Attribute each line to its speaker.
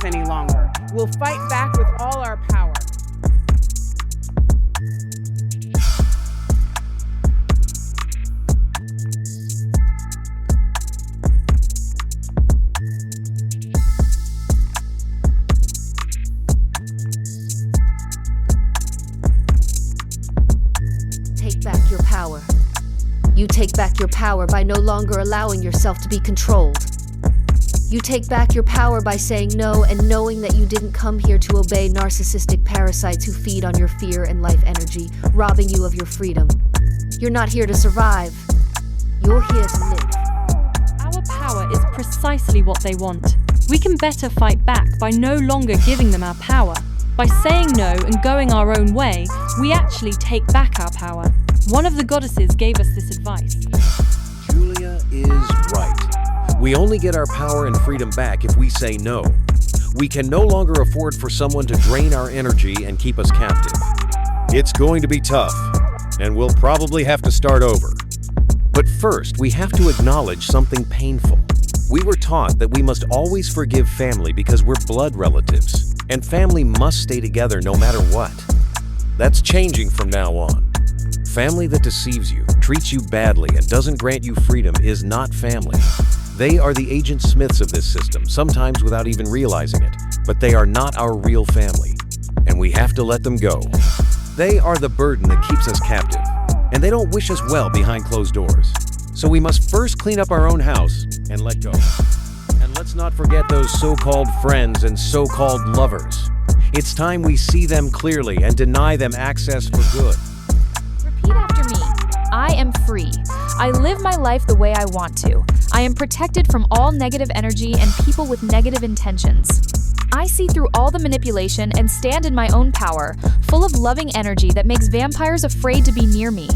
Speaker 1: this any longer. We'll fight back with all our power.
Speaker 2: Take back your power. You take back your power by no longer allowing yourself to be controlled. You take back your power by saying no and knowing that you didn't come here to obey narcissistic parasites who feed on your fear and life energy, robbing you of your freedom. You're not here to survive. You're here to live.
Speaker 3: Our power is precisely what they want. We can better fight back by no longer giving them our power. By saying no and going our own way, we actually take back our power. One of the goddesses gave us this advice.
Speaker 4: Julia is right. We only get our power and freedom back if we say no. We can no longer afford for someone to drain our energy and keep us captive. It's going to be tough, and we'll probably have to start over. But first, we have to acknowledge something painful. We were taught that we must always forgive family because we're blood relatives, and family must stay together no matter what. That's changing from now on. Family that deceives you, treats you badly, and doesn't grant you freedom is not family. They are the Agent Smiths of this system, sometimes without even realizing it, but they are not our real family, and we have to let them go. They are the burden that keeps us captive, and they don't wish us well behind closed doors. So we must first clean up our own house and let go. And let's not forget those so-called friends and so-called lovers. It's time we see them clearly and deny them access for good.
Speaker 5: Repeat after me. I am free. I live my life the way I want to. I am protected from all negative energy and people with negative intentions. I see through all the manipulation and stand in my own power, full of loving energy that makes vampires afraid to be near me.